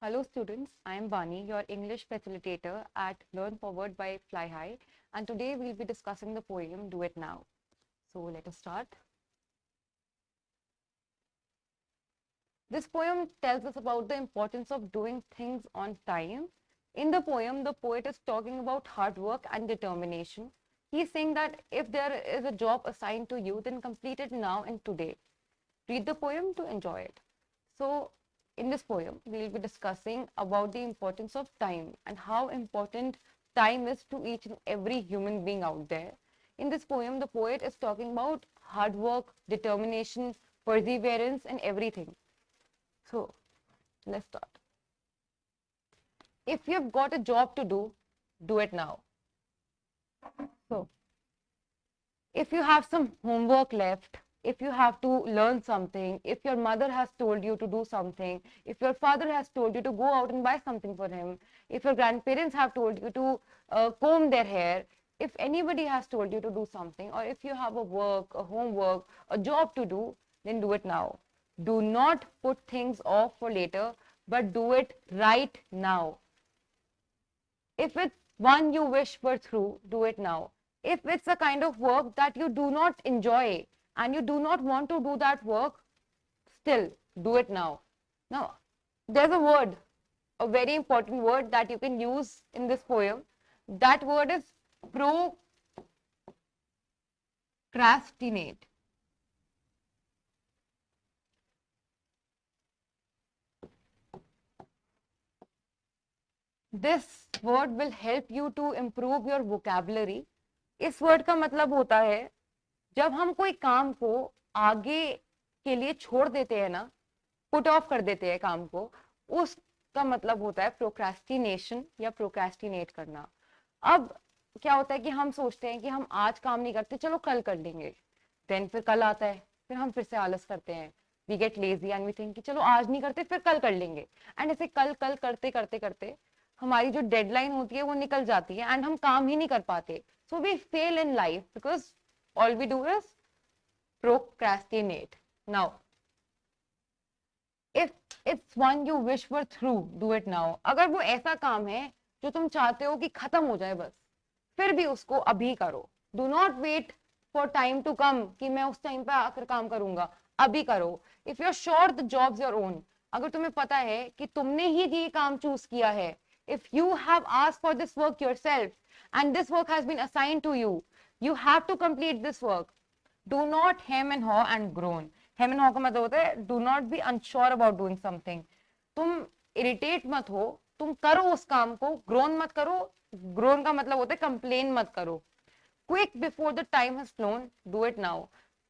Hello students, I am Bani, your English facilitator at Learn Forward by Fly High, and today we'll be discussing the poem Do It Now. So let us start. This poem tells us about the importance of doing things on time. In the poem, the poet is talking about hard work and determination. He's saying that if there is a job assigned to you, then complete it now and today. Read the poem to enjoy it. So in this poem, we'll be discussing about the importance of time and how important time is to each and every human being out there. In this poem, the poet is talking about hard work, determination, perseverance, and everything. So let's start. If you've got a job to do it now. So if you have some homework left, if you have to learn something, if your mother has told you to do something, if your father has told you to go out and buy something for him, if your grandparents have told you to comb their hair, if anybody has told you to do something, or if you have a work, a homework, a job to do, then do it now. Do not put things off for later, but do it right now. If it's one you wish were through, do it now. If it's a kind of work that you do not enjoy and you do not want to do that work, still do it now. Now, there's a word, a very important word that you can use in this poem. That word is procrastinate. This word will help you to improve your vocabulary. इस word का मतलब होता है जब हम कोई काम को आगे के लिए छोड़ देते हैं ना, पुट ऑफ कर देते हैं काम को, उसका मतलब होता है प्रोक्रेस्टिनेशन या प्रोक्रेस्टिनेट करना. अब क्या होता है कि हम सोचते हैं कि हम आज काम नहीं करते, चलो कल कर लेंगे. देन फिर कल आता है, फिर हम फिर से आलस करते हैं. We get lazy and we think कि चलो आज नहीं करते, फिर कल कर लेंगे. एंड ऐसे कल कल करते करते करते हमारी जो डेडलाइन होती है वो निकल जाती है एंड हम काम ही नहीं कर पाते. So we fail in life because all we do is procrastinate. Now, if it's one you wish were through, do it now. अगर वो ऐसा काम है जो तुम चाहते हो कि खत्म हो जाए बस, फिर भी उसको अभी करो. Do not wait for time to come कि मैं उस टाइम पे आकर काम करूंगा. अभी करो. If you're sure the job's your own, अगर तुम्हें पता है कि तुमने ही ये काम चूज किया है, if you have asked for this work yourself and this work has been assigned to you, you have to complete this work. Do not hem and haw and groan. Hem and haw का मतलब होता है do not be unsure about doing something. तुम irritate मत हो, तुम करो उस काम को, groan मत करो. groan का मतलब होता है complain मत करो. Quick before the time has flown, do it now.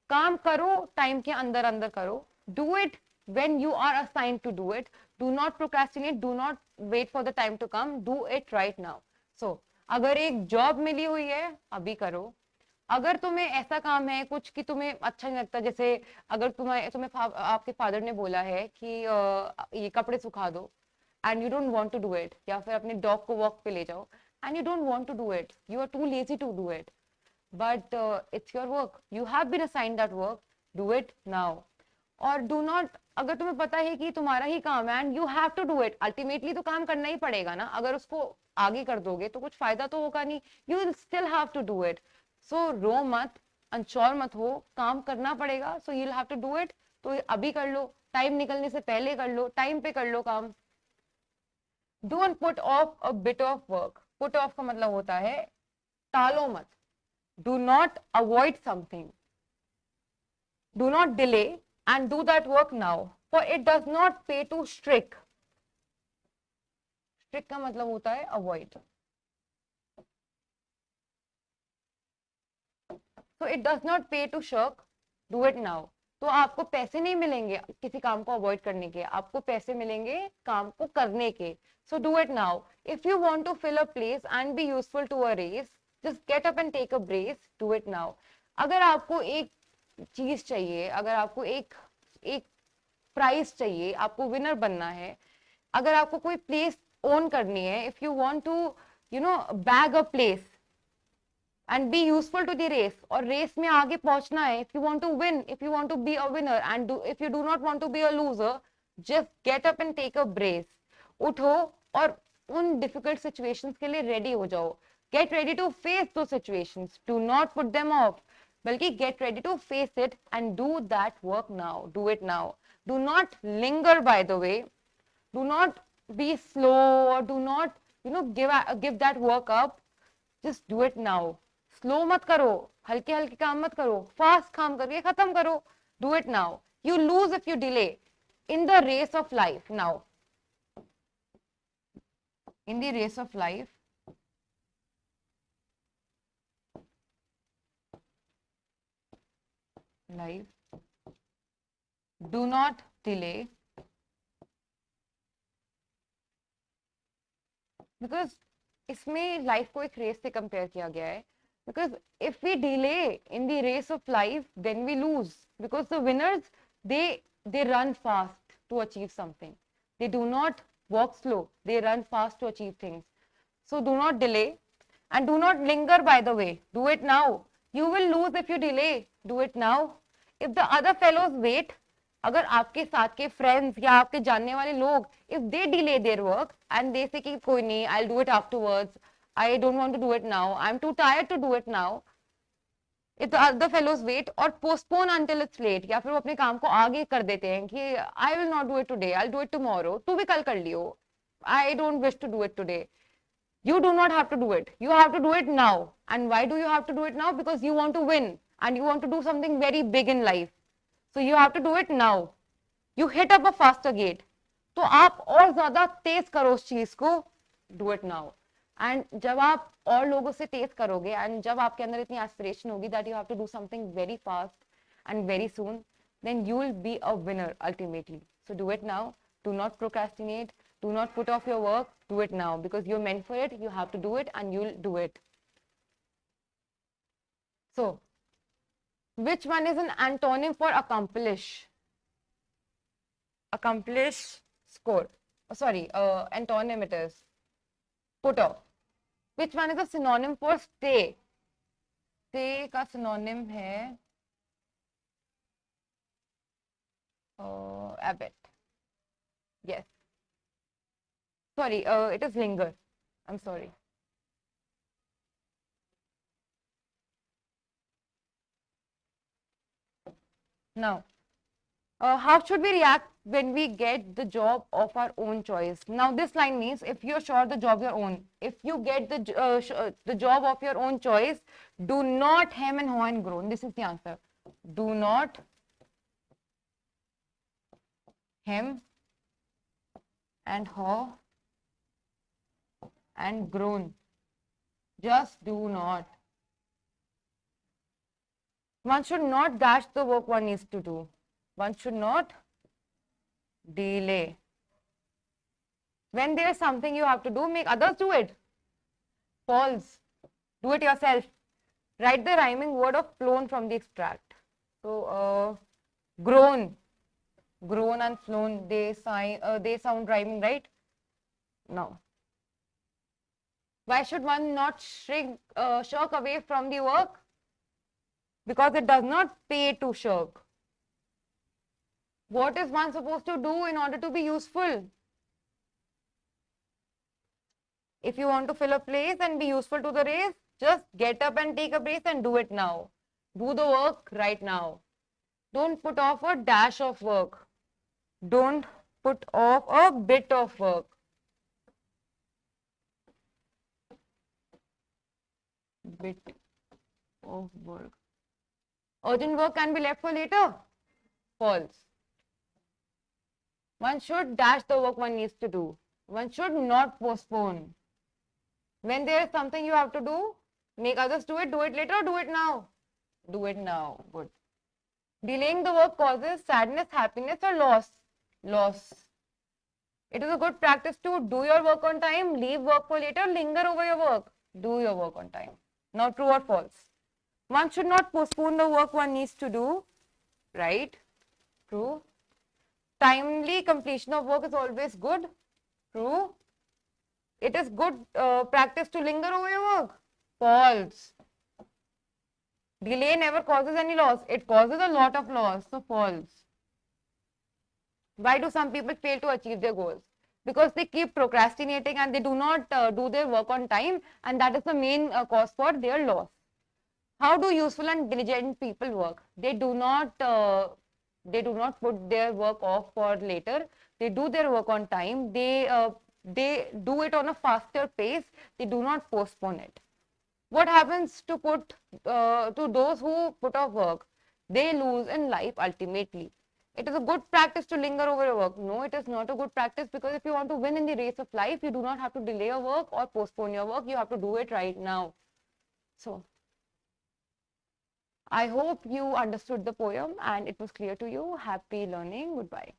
काम करो, time के अंदर अंदर करो. Do it when you are assigned to do it. Do not procrastinate, do not wait for the time to come, do it right now. So अगर एक job मिली हुई है, अभी करो. अगर तुम्हें ऐसा काम है कुछ कि तुम्हें अच्छा नहीं लगता, जैसे अगर तुम्हें आपके फादर ने बोला है कि ये कपड़े सुखा दो and you don't want to do it, या फिर अपने डॉग को वॉक पे ले जाओ and you don't want to do it, you are too lazy to do it, but it's your work, you have been assigned that work, do it now. और do not, अगर तुम्हें पता है कि तुम्हारा ही काम है and you have to do it, ultimately तो काम करना ही पड़ेगा ना. अगर उसको आगे कर दोगे तो कुछ फायदा तो होगा नहीं. You will still have to do it. So रो मत, अनश्योर मत हो, काम करना पड़ेगा. So you will have to do it. तो अभी कर लो, टाइम निकलने से पहले कर लो, टाइम पे कर लो काम. Don't put of a bit of work. Put off का मतलब होता है टालो मत. Do not avoid something, do not delay and do that work now, for it does not pay to strict. strict का मतलब होता है avoid. So it does not pay to shirk, do it now. तो आपको पैसे नहीं मिलेंगे किसी काम को अवॉइड करने के, आपको पैसे मिलेंगे काम को करने के. So do it now. If you want to fill a place and be useful to a race, just get up and take a brace, do it now. अगर आपको एक चीज चाहिए, अगर आपको एक प्राइज चाहिए, आपको विनर बनना है, अगर आपको कोई प्लेस ओन करनी है, if you want to you know bag a place and be useful to the race, और रेस में आगे पहुंचना है, if you want to win, if you want to be a winner and if you do not want to be a loser, just get up and take a brace. उठो और उन difficult situations के लिए ready हो जाओ. Get ready to face those situations. Do not put them off. बल्कि get ready to face it and do that work now. Do it now. Do not linger, by the way. Do not be slow or do not, give that work up. Just do it now. Slow मत करो, हल्के हल्के काम मत करो, fast काम करके खत्म करो. Do it now. You lose if you delay. In the race of life now. In the race of life, do not delay, because इसमें लाइफ को एक रेस से कंपेयर किया गया है. Because if we delay in the race of life, then we lose. Because the winners, they run fast to achieve something. They do not walk slow. They run fast to achieve things. So do not delay and do not linger, by the way. Do it now. You will lose if you delay. Do it now. If the other fellows wait, अगर आपके साथ के friends या आपके जानने वाले लोग, if they delay their work and they say कि कोई नहीं, I'll do it afterwards, I don't want to do it now, I'm too tired to do it now. If the other fellows wait or postpone until it's late, या फिर वो अपने काम को आगे कर देते हैं कि I will not do it today, I'll do it tomorrow, तू भी कल कर लियो, I don't wish to do it today. You do not have to do it. You have to do it now. And why do you have to do it now? Because you want to win and you want to do something very big in life. So you have to do it now. You hit up a faster gate. तो आप और ज्यादा तेज करो उस चीज को. Do it now. And जब आप और लोगों से तेज करोगे and जब आपके अंदर इतनी aspiration होगी that you have to do something very fast and very soon, then you will be a winner ultimately. So do it now. Do not procrastinate. Do not put off your work. Do it now because you're meant for it. You have to do it and you'll do it. So, which one is an antonym for accomplish? Accomplish, score. Oh, sorry, antonym it is. Put off. Which one is a synonym for stay? Stay का synonym है abet. Yes. Sorry, it is linger. I'm sorry. Now, how should we react when we get the job of our own choice? Now, this line means if you're sure the job your own, if you get the job of your own choice, do not hem and haw and groan. This is the answer. Do not hem and haw and groan. Just do not. One should not dash the work one needs to do. One should not delay. When there is something you have to do, make others do it. False. Do it yourself. Write the rhyming word of flown from the extract. So, groan. Groan and flown, they sound rhyming, right? No. Why should one not shirk away from the work? Because it does not pay to shirk. What is one supposed to do in order to be useful? If you want to fill a place and be useful to the race, just get up and take a breath and do it now. Do the work right now. Don't put off a dash of work. Don't put off a bit of work. Bit of work. Urgent work can be left for later. False. One should dash the work one needs to do. One should not postpone. When there is something you have to do, make others do it later or do it now. Do it now. Good. Delaying the work causes sadness, happiness or loss. Loss. It is a good practice to do your work on time, leave work for later, linger over your work. Do your work on time. Now, true or false? One should not postpone the work one needs to do. Right? True. Timely completion of work is always good. True. It is good practice to linger over your work. False. Delay never causes any loss. It causes a lot of loss. So, false. Why do some people fail to achieve their goals? because they keep procrastinating and they do not do their work on time, and that is the main cause for their loss. How do useful and diligent people work? They do not put their work off for later. They do their work on time. They do it on a faster pace. They do not postpone it. What happens to those who put off work? They lose in life ultimately. It is a good practice to linger over your work. No, it is not a good practice, because if you want to win in the race of life, you do not have to delay your work or postpone your work. You have to do it right now. So, I hope you understood the poem and it was clear to you. Happy learning. Goodbye.